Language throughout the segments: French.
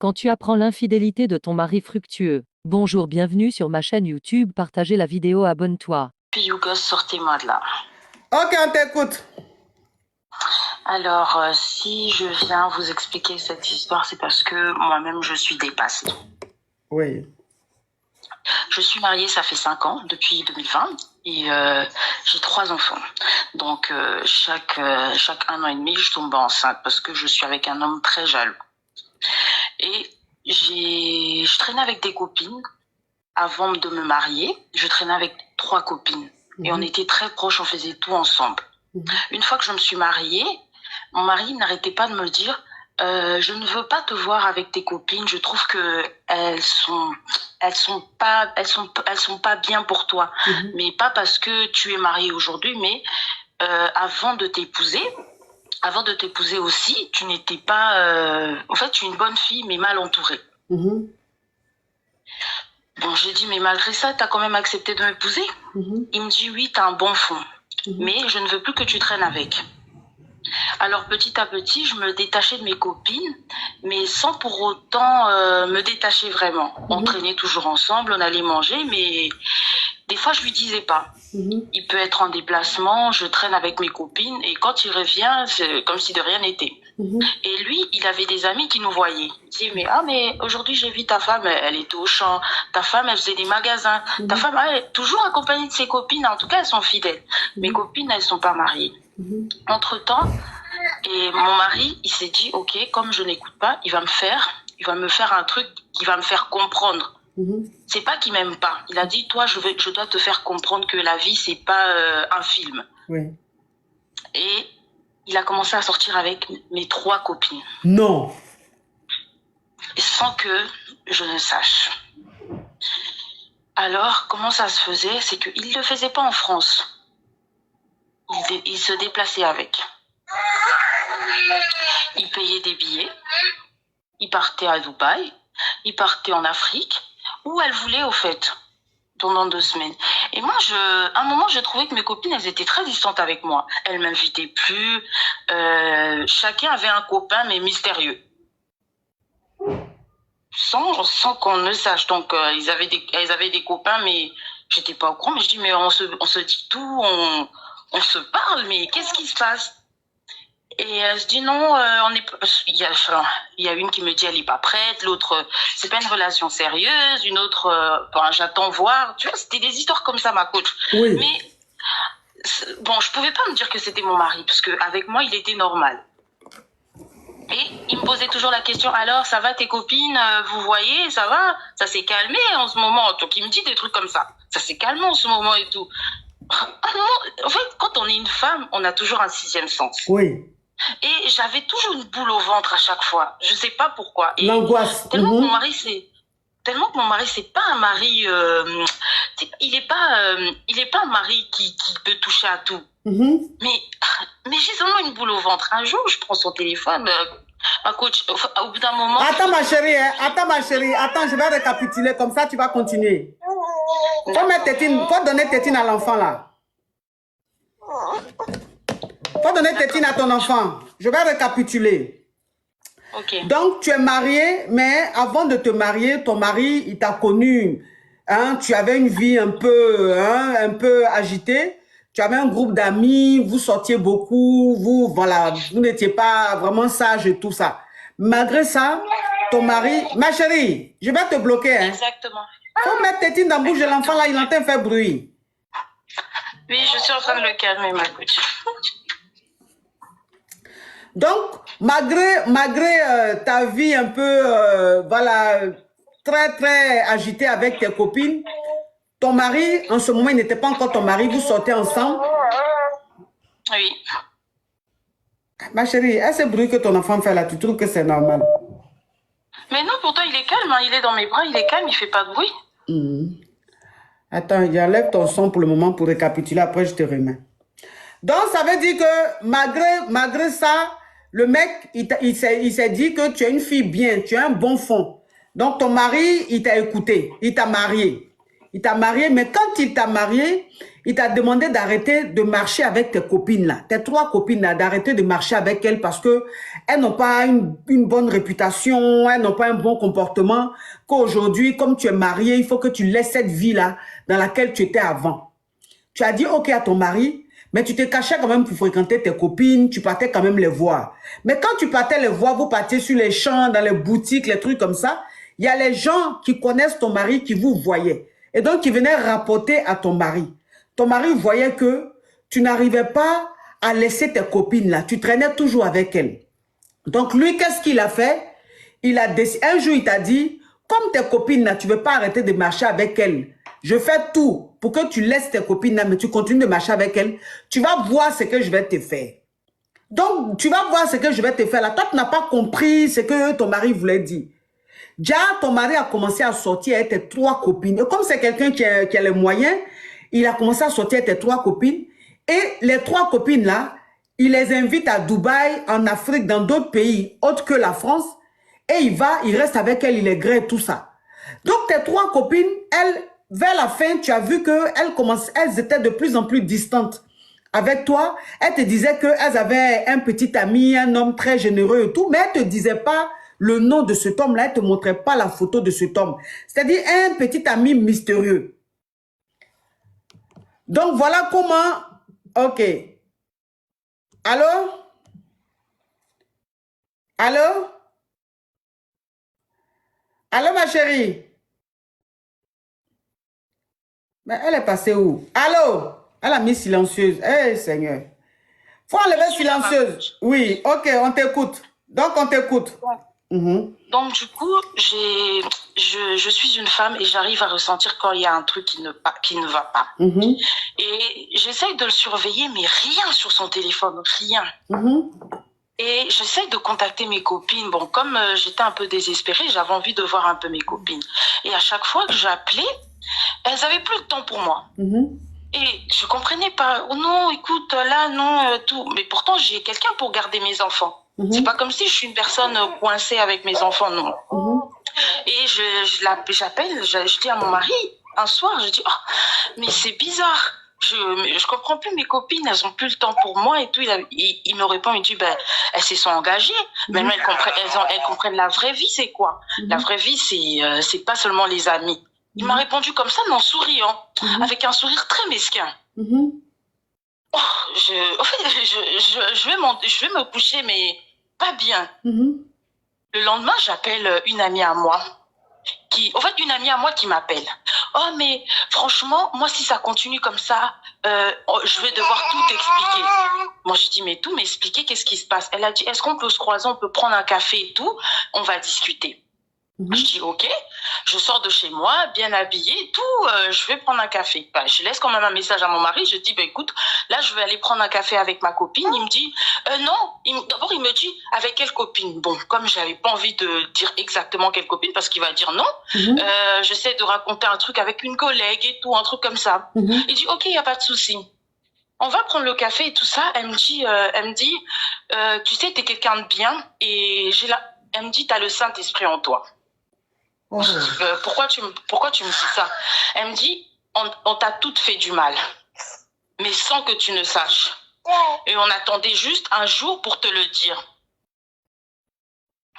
Quand tu apprends l'infidélité de ton mari fructueux. Bonjour, bienvenue sur ma chaîne YouTube, partagez la vidéo, abonne-toi. Puis Youga, sortez-moi de là. Ok, on t'écoute. Alors, si je viens vous expliquer cette histoire, c'est parce que moi-même, je suis dépassée. Oui. Je suis mariée, ça fait 5 ans, depuis 2020, et j'ai 3 enfants. Donc, chaque 1 an et demi, je tombe enceinte parce que je suis avec un homme très jaloux. Et je traînais avec des copines. Avant de me marier, je traînais avec 3 copines. Et on était très proches, on faisait tout ensemble. Une fois que je me suis mariée, mon mari n'arrêtait pas de me dire je ne veux pas te voir avec tes copines, je trouve que elles sont pas bien pour toi. Mais pas parce que tu es mariée aujourd'hui, mais avant de t'épouser aussi, tu n'étais pas en fait, tu es une bonne fille mais mal entourée. Bon, j'ai dit, mais malgré ça, tu as quand même accepté de m'épouser? Il me dit, oui, tu as un bon fond, mais je ne veux plus que tu traînes avec. Alors, petit à petit, je me détachais de mes copines, mais sans pour autant me détacher vraiment. On traînait toujours ensemble, on allait manger, mais des fois, je lui disais pas. Il peut être en déplacement, je traîne avec mes copines, et quand il revient, c'est comme si de rien n'était. Et lui, il avait des amis qui nous voyaient. Il disait, mais aujourd'hui, j'ai vu ta femme, elle était au champ. Ta femme, elle faisait des magasins. Ta femme, elle est toujours accompagnée de ses copines. En tout cas, elles sont fidèles. Mes copines, elles sont pas mariées. Entre-temps, et mon mari, il s'est dit, ok, comme je n'écoute pas, il va me faire un truc qui va me faire comprendre. C'est pas qu'il m'aime pas. Il a dit, toi, je dois te faire comprendre que la vie, c'est pas un film. Oui. Et il a commencé à sortir avec mes 3 copines. Non. Sans que je ne sache. Alors, comment ça se faisait? C'est qu'il ne le faisait pas en France. Il se déplaçait avec. Il payait des billets. Il partait à Dubaï. Il partait en Afrique. Où elle voulait, au fait, pendant 2 semaines. Et moi, à un moment, j'ai trouvé que mes copines, elles étaient très distantes avec moi. Elles m'invitaient plus. Chacun avait un copain, mais mystérieux. Sans qu'on ne sache. Donc, elles avaient des copains, mais j'étais pas au courant. Mais je dis, mais on se dit tout, on se parle, mais qu'est-ce qui se passe? Et elle se dit non, il y a une qui me dit elle est pas prête, l'autre c'est pas une relation sérieuse, une autre j'attends voir. Tu vois, c'était des histoires comme ça, ma coach. Oui. Mais bon, je pouvais pas me dire que c'était mon mari parce que avec moi il était normal. Et il me posait toujours la question, alors ça va tes copines, vous voyez, ça va, ça s'est calmé en ce moment. Donc il me dit des trucs comme ça s'est calmé en ce moment et tout. En fait, quand on est une femme, on a toujours un 6e sens. Oui. Et j'avais toujours une boule au ventre à chaque fois. Je sais pas pourquoi. L'angoisse. Tellement que mon mari, c'est pas un mari. Il est pas un mari qui peut toucher à tout. Mais j'ai seulement une boule au ventre. Un jour, je prends son téléphone. Ma coach, au bout d'un moment. Attends ma chérie, attends, je vais récapituler comme ça, tu vas continuer. Faut donner tétine à l'enfant là. Faut donner tétine à ton enfant. Je vais récapituler. Ok. Donc, tu es mariée, mais avant de te marier, ton mari, il t'a connu. Hein, tu avais une vie un peu agitée. Tu avais un groupe d'amis, vous sortiez beaucoup, vous n'étiez pas vraiment sage et tout ça. Malgré ça, ton mari... Ma chérie, je vais te bloquer. Hein. Exactement. Faut mettre tétine dans la bouche de l'enfant là, il entend faire bruit. Oui, je suis en train de le calmer, ma coach. Donc, malgré ta vie un peu, très, très agitée avec tes copines, ton mari, en ce moment, il n'était pas encore ton mari, vous sortez ensemble. Oui. Ma chérie, est-ce bruit que ton enfant fait là, tu trouves que c'est normal? Mais non, pourtant, il est calme, hein. Il est dans mes bras, il est calme, il fait pas de bruit. Attends, j'enlève ton son pour le moment pour récapituler, après je te remets. Donc, ça veut dire que malgré ça, le mec, il s'est dit que tu es une fille bien, tu as un bon fond. Donc, ton mari, il t'a écouté, il t'a marié. Il t'a marié, mais quand il t'a marié, il t'a demandé d'arrêter de marcher avec tes copines là, tes 3 copines là, d'arrêter de marcher avec elles parce que elles n'ont pas une bonne réputation, elles n'ont pas un bon comportement, qu'aujourd'hui, comme tu es marié, il faut que tu laisses cette vie-là dans laquelle tu étais avant. Tu as dit OK à ton mari, mais tu te cachais quand même pour fréquenter tes copines, tu partais quand même les voir. Mais quand tu partais les voir, vous partiez sur les champs, dans les boutiques, les trucs comme ça, il y a les gens qui connaissent ton mari qui vous voyaient. Et donc, qui venaient rapporter à ton mari. Ton mari voyait que tu n'arrivais pas à laisser tes copines là. Tu traînais toujours avec elles. Donc, lui, qu'est-ce qu'il a fait? Un jour, il t'a dit, comme tes copines là, tu ne veux pas arrêter de marcher avec elles. Je fais tout pour que tu laisses tes copines là, mais tu continues de marcher avec elles. Tu vas voir ce que je vais te faire. Donc, tu vas voir ce que je vais te faire là. Toi, tu n'as pas compris ce que ton mari voulait dire. Déjà, ton mari a commencé à sortir avec tes 3 copines. Et comme c'est quelqu'un qui a les moyens, il a commencé à sortir avec tes 3 copines. Et les 3 copines là, il les invite à Dubaï, en Afrique, dans d'autres pays, autres que la France. Et il reste avec elles, il les grève, tout ça. Donc, tes 3 copines, elles, vers la fin, tu as vu qu'elles étaient de plus en plus distantes avec toi. Elles te disaient qu'elles avaient un petit ami, un homme très généreux et tout, mais elles ne te disaient pas le nom de cet homme-là, elle ne te montrait pas la photo de cet homme. C'est-à-dire un petit ami mystérieux. Donc, voilà comment... OK. Allô? Allô? Allô, ma chérie? Mais elle est passée où? Allô? Elle a mis silencieuse. Eh, Seigneur. Faut enlever silencieuse. Oui, OK, on t'écoute. Donc, on t'écoute. Donc, du coup, je suis une femme et j'arrive à ressentir quand il y a un truc qui ne va pas. Et j'essaye de le surveiller, mais rien sur son téléphone, rien. Et j'essaye de contacter mes copines. Bon, comme j'étais un peu désespérée, j'avais envie de voir un peu mes copines. Et à chaque fois que j'appelais, elles n'avaient plus de temps pour moi. Et je comprenais pas. Oh non, écoute, là, non, tout. Mais pourtant, j'ai quelqu'un pour garder mes enfants. C'est pas comme si je suis une personne coincée avec mes enfants, non. Et j'appelle, je dis à mon mari, un soir, je dis, oh, mais c'est bizarre. Je comprends plus mes copines, elles ont plus le temps pour moi et tout. Il me répond, il dit, ben, elles se sont engagées. Mais elles comprennent la vraie vie, c'est quoi? La vraie vie, c'est pas seulement les amis. Il m'a répondu comme ça, mais en souriant, avec un sourire très mesquin. Oh, je vais me coucher, mais pas bien. Le lendemain, j'appelle une amie à moi. Une amie à moi qui m'appelle. Oh, mais franchement, moi, si ça continue comme ça, je vais devoir tout expliquer. Moi, je dis, mais tout m'expliquer, qu'est-ce qui se passe? Elle a dit, est-ce qu'on peut se croiser, on peut prendre un café et tout? On va discuter. Je dis OK, je sors de chez moi, bien habillée, tout, je vais prendre un café. Ben, je laisse quand même un message à mon mari, je dis, ben, écoute, là, je vais aller prendre un café avec ma copine. Il me dit, non, d'abord, il me dit, avec quelle copine? Bon, comme j'avais pas envie de dire exactement quelle copine, parce qu'il va dire non, j'essaie de raconter un truc avec une collègue et tout, un truc comme ça. Il dit, OK, il n'y a pas de souci. On va prendre le café et tout ça. Elle me dit, tu sais, t'es quelqu'un de bien et elle me dit, t'as le Saint-Esprit en toi. Oh. Pourquoi tu me dis ça? Elle me dit, on t'a toutes fait du mal, mais sans que tu ne saches. Et on attendait juste un jour pour te le dire.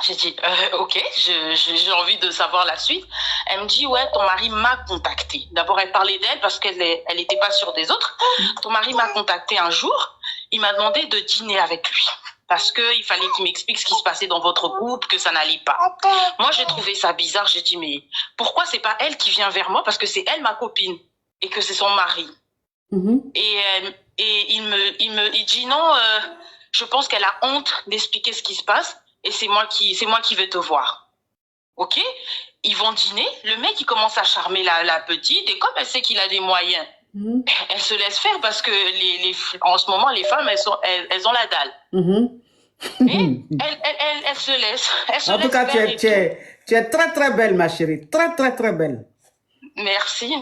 J'ai dit, OK, j'ai envie de savoir la suite. Elle me dit, ouais, ton mari m'a contacté. D'abord, elle parlait d'elle parce qu'elle n'était pas sûre des autres. Ton mari m'a contacté un jour. Il m'a demandé de dîner avec lui. Parce qu'il fallait qu'il m'explique ce qui se passait dans votre couple, que ça n'allait pas. Moi, j'ai trouvé ça bizarre. J'ai dit, mais pourquoi c'est pas elle qui vient vers moi? Parce que c'est elle, ma copine, et que c'est son mari. Et il dit, non, je pense qu'elle a honte d'expliquer ce qui se passe, et c'est moi qui vais te voir. OK? Ils vont dîner. Le mec, il commence à charmer la petite, et comme elle sait qu'il a des moyens, elle se laisse faire parce que en ce moment, les femmes, elles ont la dalle. Et elle se laisse. En tout cas, tu es très, très belle, ma chérie. Très, très, très belle. Merci.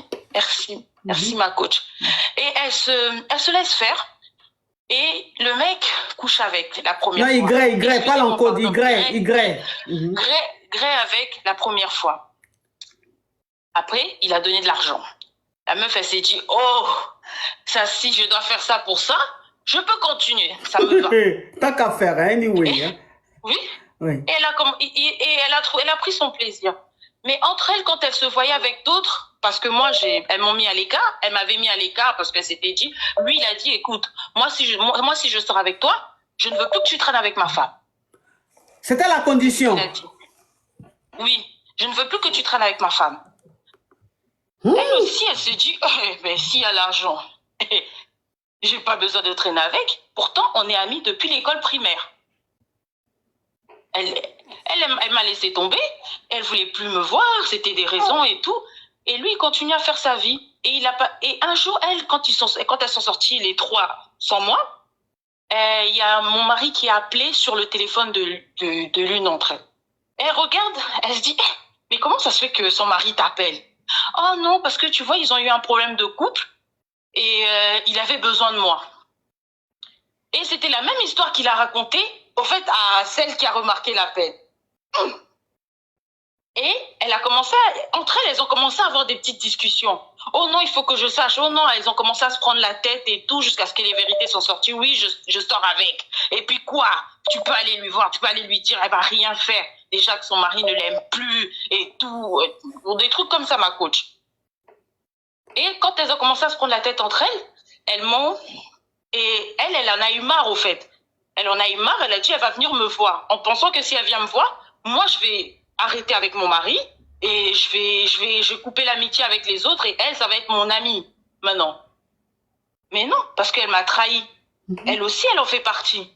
Merci, ma coach. Et elle se laisse faire. Et le mec couche avec la première fois. Non, il grée, pas l'encode, il grée. Grée avec la première fois. Après, il a donné de l'argent. La meuf, elle s'est dit, oh, ça, si je dois faire ça pour ça, je peux continuer. Ça me va. Tant qu'à faire, hein, anyway. Hein. Oui. Oui. Et elle a pris son plaisir. Mais entre elles, quand elles se voyaient avec d'autres, parce que moi, elles m'ont mis à l'écart, elles m'avaient mis à l'écart parce qu'elle s'était dit, lui, il a dit, écoute, moi, si je sors avec toi, je ne veux plus que tu traînes avec ma femme. C'était la condition. Il a dit, oui, je ne veux plus que tu traînes avec ma femme. Elle aussi, elle se dit, mais s'il y a l'argent, j'ai pas besoin de traîner avec. Pourtant, on est amis depuis l'école primaire. Elle m'a laissé tomber. Elle voulait plus me voir. C'était des raisons et tout. Et lui, il continue à faire sa vie. Et un jour, quand elles sont sorties les trois sans moi, il y a mon mari qui a appelé sur le téléphone de l'une d'entre elles. Elle regarde, elle se dit, mais comment ça se fait que son mari t'appelle? Oh non, parce que tu vois, ils ont eu un problème de couple et il avait besoin de moi. Et c'était la même histoire qu'il a racontée, au fait, à celle qui a remarqué l'appel. Et entre elles ont commencé à avoir des petites discussions. Oh non, il faut que je sache. Oh non, elles ont commencé à se prendre la tête et tout, jusqu'à ce que les vérités sont sorties. Oui, je sors avec. Et puis quoi? Tu peux aller lui voir, tu peux aller lui dire, elle va rien faire. Déjà que son mari ne l'aime plus et tout. Des trucs comme ça, ma coach. Et quand elles ont commencé à se prendre la tête entre elles, et elle en a eu marre, au fait. Elle en a eu marre, elle a dit, elle va venir me voir. En pensant que si elle vient me voir, moi, je vais arrêter avec mon mari et je vais couper l'amitié avec les autres et elle, ça va être mon amie maintenant. Mais non, parce qu'elle m'a trahi. Elle aussi, elle en fait partie.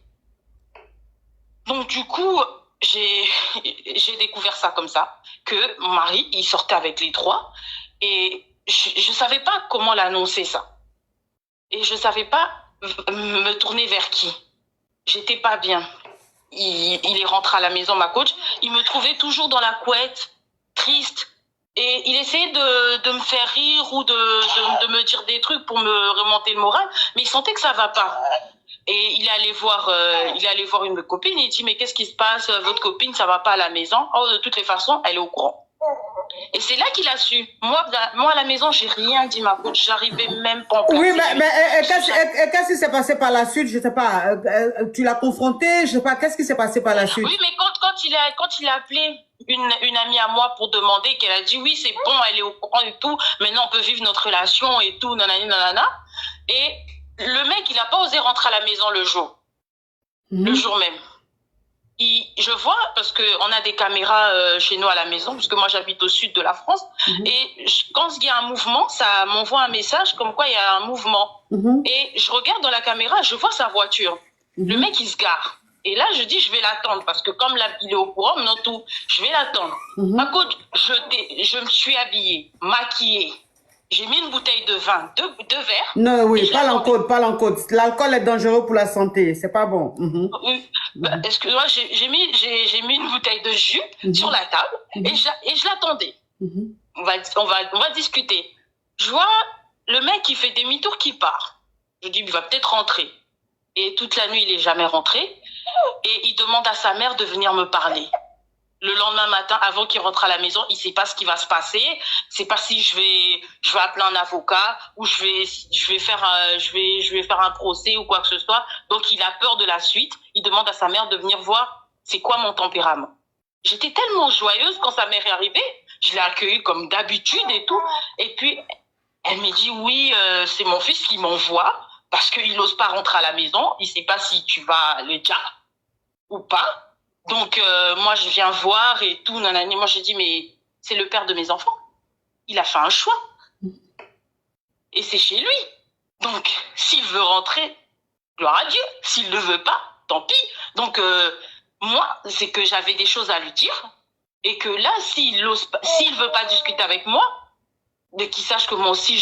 Donc, du coup, j'ai découvert ça comme ça, que mon mari, il sortait avec les trois et je savais pas comment l'annoncer, ça. Et je savais pas me tourner vers qui. J'étais pas bien. Il est rentré à la maison, ma coach. Il me trouvait toujours dans la couette, triste. Et il essayait de me faire rire ou de me dire des trucs pour me remonter le moral. Mais il sentait que ça va pas. Et il allait voir une copine. Et il dit, mais qu'est-ce qui se passe? Votre copine, ça va pas à la maison? Oh, de toutes les façons, elle est au courant. Et c'est là qu'il a su. Moi, à la maison, j'ai rien dit, ma coach. J'arrivais même pas en place. Oui, mais qu'est-ce qui s'est passé par la suite? Je sais pas. Tu l'as confronté? Je sais pas. Qu'est-ce qui s'est passé par la suite? Oui, mais quand il a appelé une amie à moi pour demander, qu'elle a dit oui, c'est bon, elle est au courant et tout. Maintenant, on peut vivre notre relation et tout, nanani, nanana. Et le mec, il a pas osé rentrer à la maison le jour. Le jour même. Je vois, parce qu'on a des caméras chez nous à la maison, parce que moi j'habite au sud de la France, et quand il y a un mouvement, ça m'envoie un message comme quoi il y a un mouvement. Et je regarde dans la caméra, je vois sa voiture. Le mec, il se gare. Et là, je dis, je vais l'attendre, parce que comme là, il est au courant, non tout, je vais l'attendre. Ma coach, je me suis habillée, maquillée. J'ai mis une bouteille de vin, deux verres. Non, oui, pas l'encode. L'alcool est dangereux pour la santé, c'est pas bon. Oui, excuse-moi, j'ai mis une bouteille de jus sur la table et je l'attendais. On va discuter. Je vois le mec qui fait demi-tour qui part. Je dis, il va peut-être rentrer. Et toute la nuit, il est jamais rentré. Et il demande à sa mère de venir me parler. Le lendemain matin, avant qu'il rentre à la maison, il sait pas ce qui va se passer. C'est pas si je vais appeler un avocat ou je vais faire un procès ou quoi que ce soit. Donc il a peur de la suite. Il demande à sa mère de venir voir c'est quoi mon tempérament. J'étais tellement joyeuse quand sa mère est arrivée. Je l'ai accueillie comme d'habitude et tout. Et puis elle me dit oui, c'est mon fils qui m'envoie parce qu'il n'ose pas rentrer à la maison. Il sait pas si tu vas le dire ou pas. Donc, moi, je viens voir et tout. Nanani. Moi, j'ai dit, mais c'est le père de mes enfants. Il a fait un choix. Et c'est chez lui. Donc, s'il veut rentrer, gloire à Dieu. S'il ne le veut pas, tant pis. Donc, moi, c'est que j'avais des choses à lui dire. Et que là, s'il veut pas discuter avec moi, de qu'il sache que moi aussi,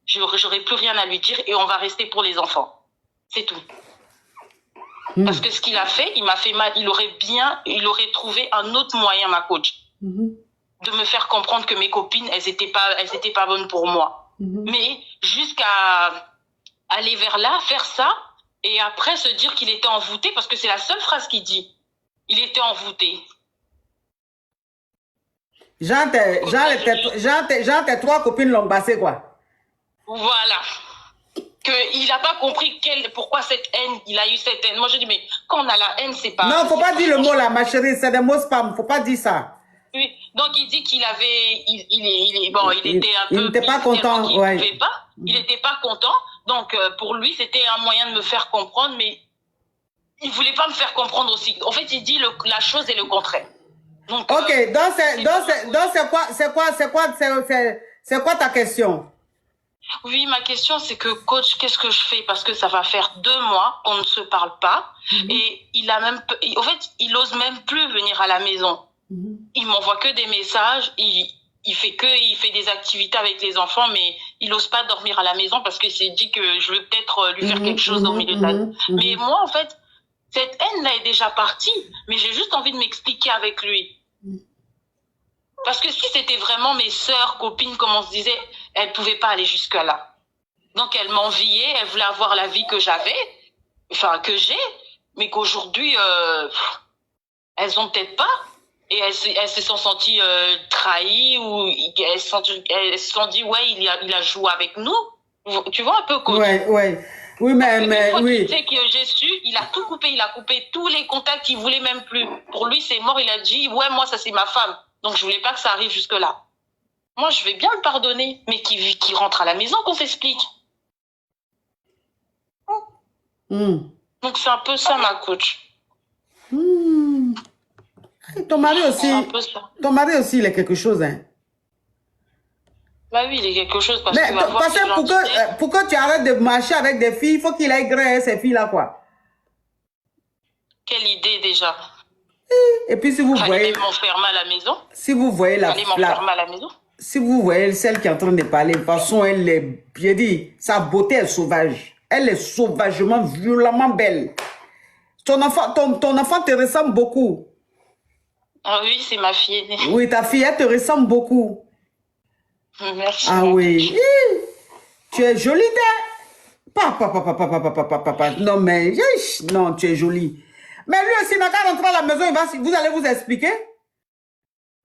j'aurai plus rien à lui dire et on va rester pour les enfants. C'est tout. Parce que ce qu'il a fait, il m'a fait mal. Il aurait trouvé un autre moyen, ma coach, de me faire comprendre que mes copines, elles étaient pas bonnes pour moi. Mais jusqu'à aller vers là, faire ça, et après se dire qu'il était envoûté, parce que c'est la seule phrase qu'il dit. Il était envoûté. Genre, tes trois copines l'ont bassé, quoi. Voilà. Il n'a pas compris pourquoi cette haine, il a eu cette haine. Moi, je dis, mais quand on a la haine, c'est pas... Non, faut pas dire le mot là, ma chérie, c'est des mots spam, faut pas dire ça. Oui, donc il dit qu'il avait... Il était un peu... Il n'était pas content, ouais. Il n'était pas content, donc pour lui, c'était un moyen de me faire comprendre, mais il ne voulait pas me faire comprendre aussi. En fait, il dit la chose est le contraire. Donc, ok, donc c'est quoi ta question? Oui, ma question, c'est que, coach, qu'est-ce que je fais? Parce que ça va faire 2 mois qu'on ne se parle pas. Et en fait, il ose même plus venir à la maison. Il m'envoie que des messages. Il fait des activités avec les enfants, mais il n'ose pas dormir à la maison parce qu'il s'est dit que je veux peut-être lui faire quelque chose au milieu de la nuit. Mais moi, en fait, cette haine-là est déjà partie. Mais j'ai juste envie de m'expliquer avec lui. Parce que si c'était vraiment mes sœurs, copines, comme on se disait, elles ne pouvaient pas aller jusque-là. Donc, elles m'enviaient, elles voulaient avoir la vie que j'avais, enfin, que j'ai, mais qu'aujourd'hui, elles n'ont peut-être pas. Et elles se sont senties trahies ou elles se sont dit, ouais, il a joué avec nous. Tu vois un peu, coach? Ouais. Oui, mais oui. Tu sais que j'ai su, il a tout coupé, il a coupé tous les contacts, il ne voulait même plus. Pour lui, c'est mort, il a dit, ouais, moi, ça, c'est ma femme. Donc, je voulais pas que ça arrive jusque-là. Moi, je vais bien le pardonner, mais qu'il rentre à la maison, qu'on s'explique. Donc, c'est un peu ça, ma coach. Ton mari aussi, il est quelque chose, hein. Bah oui, il est quelque chose. Parce que pour que tu arrêtes de marcher avec des filles, il faut qu'il aille gré ces filles-là, quoi. Quelle idée, déjà. Et puis si vous voyez... m'enfermer à la maison. Si vous voyez à la maison. Si vous voyez celle qui est en train de parler, de toute façon, elle est... J'ai dit, sa beauté est sauvage. Elle est sauvagement, violemment belle. Ton enfant te ressemble beaucoup. Ah oui, c'est ma fille aînée. Oui, ta fille, elle te ressemble beaucoup. Merci. Ah oui. Tu es jolie, Papa. Non, mais... Non, tu es jolie. Mais lui aussi, n'a qu'à rentrer à la maison, vous allez vous expliquer?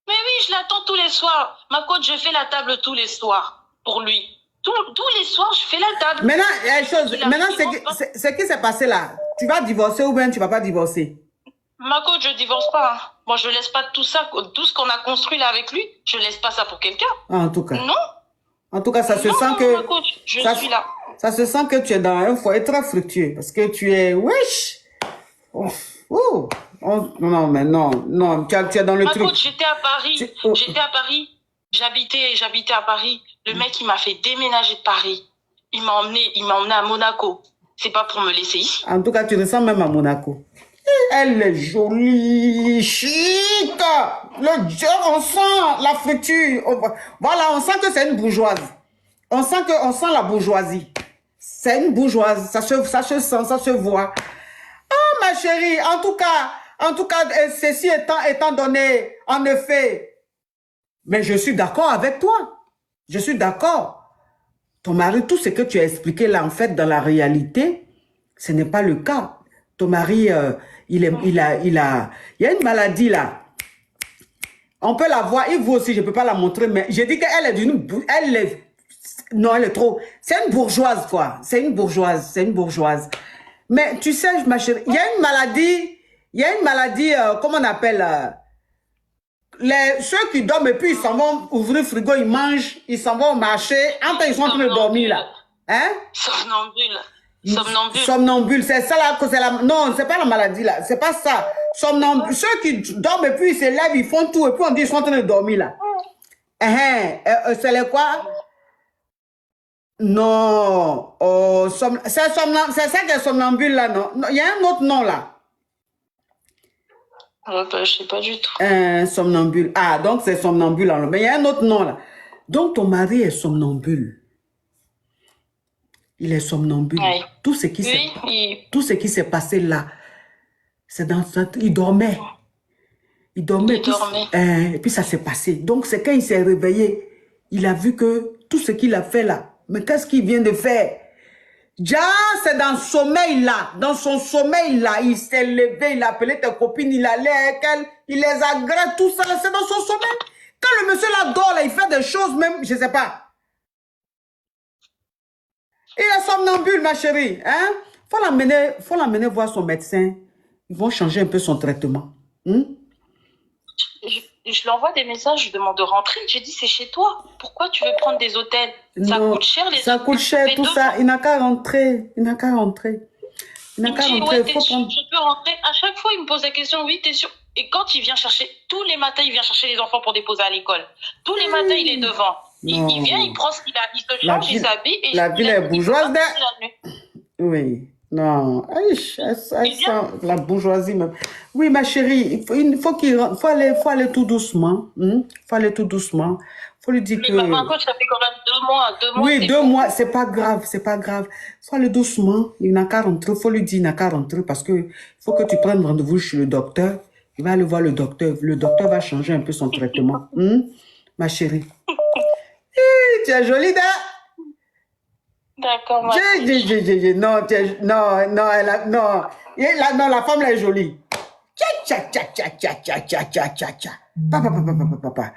Mais oui, je l'attends tous les soirs. Ma coach, je fais la table tous les soirs pour lui. Tous les soirs, je fais la table. Maintenant, ce qui s'est passé là, tu vas divorcer ou bien tu vas pas divorcer? Ma coach, je divorce pas. Hein. Moi, je laisse pas tout ça, tout ce qu'on a construit là avec lui, je laisse pas ça pour quelqu'un. En tout cas. Non. En tout cas, ça se sent que... Ma coach, je suis là. Ça se sent que tu es dans un foyer très fructueux parce que tu es... Wesh! Non, mais non, tu es dans le truc. Coach, j'étais à Paris. J'habitais à Paris. Le mec, il m'a fait déménager de Paris. Il m'a emmené à Monaco. C'est pas pour me laisser ici. En tout cas, tu ressembles même à Monaco. Elle est jolie, chic. On sent la friture. Voilà, on sent que c'est une bourgeoise. On sent la bourgeoisie. C'est une bourgeoise. Ça se sent, ça se voit. Ah, ma chérie, en tout cas, ceci étant donné, en effet, mais je suis d'accord avec toi. Je suis d'accord. Ton mari, tout ce que tu as expliqué là, en fait, dans la réalité, ce n'est pas le cas. Ton mari, il y a une maladie là. On peut la voir, et vous aussi, je ne peux pas la montrer, mais j'ai dit qu'elle est non, elle est trop. C'est une bourgeoise, quoi. C'est une bourgeoise. Mais tu sais, ma chérie, il y a une maladie, comment on appelle, ceux qui dorment et puis ils s'en vont ouvrir le frigo, ils mangent, ils s'en vont au marché, entre ils sont en train de dormir là. Hein? Somnambule, c'est ça là que c'est la... Non, c'est pas la maladie là, c'est pas ça. Somnambule, ceux qui dorment et puis ils se lèvent, ils font tout et puis on dit ils sont en train de dormir là. C'est les quoi? Non, c'est ça qui est somnambule là, non? Il y a un autre nom là. Je sais pas du tout. Somnambule. Ah, donc c'est somnambule. Mais il y a un autre nom là. Donc ton mari est somnambule. Il est somnambule. Oui. Tout ce qui s'est passé là, c'est dans il dormait. Il dormait. Et puis ça s'est passé. Donc c'est quand il s'est réveillé, il a vu que tout ce qu'il a fait là, mais qu'est-ce qu'il vient de faire? Déjà, c'est dans le sommeil là, dans son sommeil là, il s'est levé, il a appelé tes copines, il allait avec elles, il les agresse, tout ça, c'est dans son sommeil. Quand le des choses même, je ne sais pas. Il est somnambule, ma chérie. Hein? Faut l'amener voir son médecin. Ils vont changer un peu son traitement. Je lui envoie des messages, je demande de rentrer. J'ai dit, c'est chez toi. Pourquoi tu veux prendre des hôtels? Ça Non, coûte cher, les ça hôtels. coûte cher, tout ça. Il n'a qu'à rentrer. Il n'a qu'à rentrer. Il n'a Il me qu'à dit, rentrer. ouais, t'es sûr, je peux rentrer. À chaque fois, il me pose la question, oui, t'es sûr. Et quand il vient chercher, tous les matins, il vient chercher les enfants pour déposer à l'école. Tous les matins, il est devant. Il vient, il prend ce qu'il a, il se change, il s'habille. Et la ville est bourgeoise. de... Oui, non. Elle sent la bourgeoisie même. Oui, ma chérie, faut aller tout doucement. Faut aller tout doucement. Faut lui dire mais que... Mais par contre, ça fait quand même 2 mois. 2 mois, oui, 2 mois, c'est pas grave, c'est pas grave. Faut aller doucement. Il n'a qu'à rentrer. Faut lui dire, il n'a qu'à rentrer parce que faut que tu prennes rendez-vous chez le docteur. Il va aller voir le docteur. Le docteur va changer un peu son traitement. Ma chérie. Tu es jolie, là. D'accord, Non, non, la femme là est jolie. Tcha, tcha, tcha, tcha, tcha, tcha, tcha, tcha, tcha. Papa.